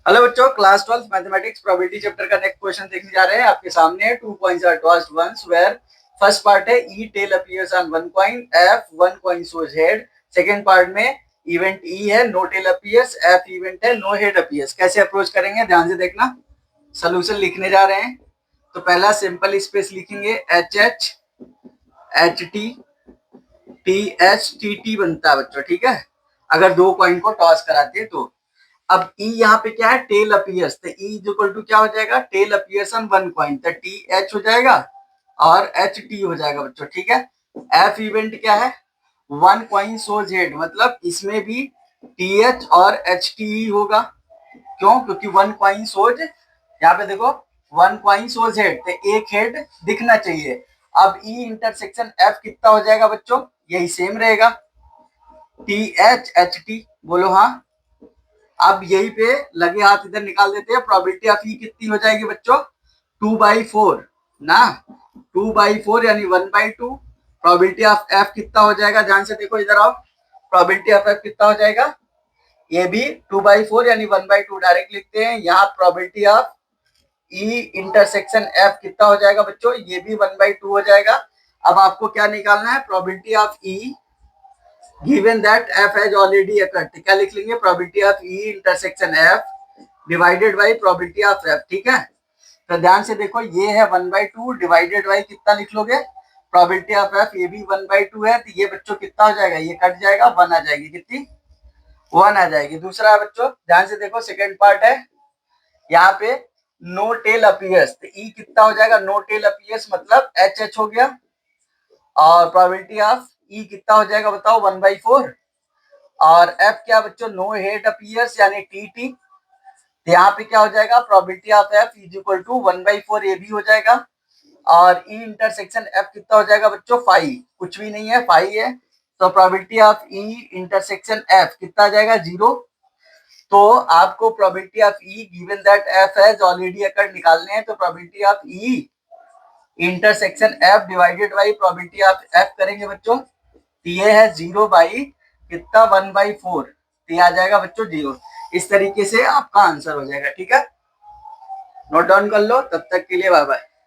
Hello बच्चों, class 12 mathematics probability chapter का next question देखने जा रहे हैं। आपके सामने 2 points are tossed once where first part है E tail appears on one coin, F one coin shows head. Second part में इवेंट ई है, no tail appears, F event है, नो हेड अपीयर्स। कैसे अप्रोच करेंगे ध्यान से देखना। Solution लिखने जा रहे हैं तो पहला सिंपल स्पेस लिखेंगे, H H H T T H T T बनता है बच्चों, ठीक है, अगर दो कॉइन को टॉस कराते हैं तो। अब ई यहाँ पे क्या है, टेल अपीयर्स, तो ई इज इक्वल टू क्या हो जाएगा, tail appears on one coin, तो टी एच हो जाएगा और एच टी हो जाएगा बच्चों, ठीक है। एफ इवेंट क्या है, वन कॉइन शोज हेड, मतलब इसमें भी टी एच और एच टी ही होगा। क्यों? क्योंकि वन कॉइन शोज, यहाँ पे देखो वन कॉइन शोज हेड, तो एक हेड दिखना चाहिए। अब ई इंटरसेक्शन एफ कितना हो जाएगा बच्चों, यही सेम रहेगा, टी एच एच टी, बोलो हाँ। अब यही पे लगे हाथ इधर निकाल देते हैं, प्रोबेबिलिटी ऑफ ई कितनी हो जाएगी बच्चों, 2/4 ना, 2/4 यानी 1/2। प्रोबेबिलिटी ऑफ एफ कितना हो जाएगा, ध्यान से देखो इधर आओ, प्रोबेबिलिटी ऑफ एफ कितना हो जाएगा, ये भी 2/4 यानी 1/2 डायरेक्ट लिखते हैं। यहाँ probability of E intersection F कितना हो जाएगा बच्चों, ये भी 1/2 हो जाएगा। अब आपको क्या निकालना है, probability of E given that f has already occurred, क्या लिख लेंगे, probability of e intersection f divided by probability of f, ठीक है। तो ध्यान से देखो, ये है 1/2 डिवाइडेड बाई कितना लिख लोगे, probability of f, ये भी 1/2 है, तो ये बच्चों कितना हो जाएगा, ये कट जाएगा, 1 आ जाएगी, कितनी 1 आ जाएगी। दूसरा है बच्चों, ध्यान से देखो, सेकेंड पार्ट है, यहाँ पे नो टेल अपीयर्स, तो ई कितना हो जाएगा, नो टेल अपीयर्स मतलब एच एच हो गया, और प्रोबेबिलिटी ऑफ ई कितना हो जाएगा बताओ, 1/4। और एफ क्या बच्चों, नो हेड अपीयर्स यानी टी टी, तो यहाँ पे क्या हो जाएगा, probability of F is equal to 1/4, ये भी हो जाएगा। और ई इंटरसेक्शन एफ कितना हो जाएगा बच्चों, 5, कुछ भी नहीं है, 5 है, तो probability of E intersection F कितना आ जाएगा, 0। तो आपको probability of E given that F has already occurred निकालने हैं, तो probability of E intersection F divided by probability of F करेंगे बच्चों, तो ये है 0 बाई कितना, 1/4, तो ये आ जाएगा बच्चों 0। इस तरीके से आपका आंसर हो जाएगा, ठीक है। नोट डाउन कर लो, तब तक के लिए बाय बाय।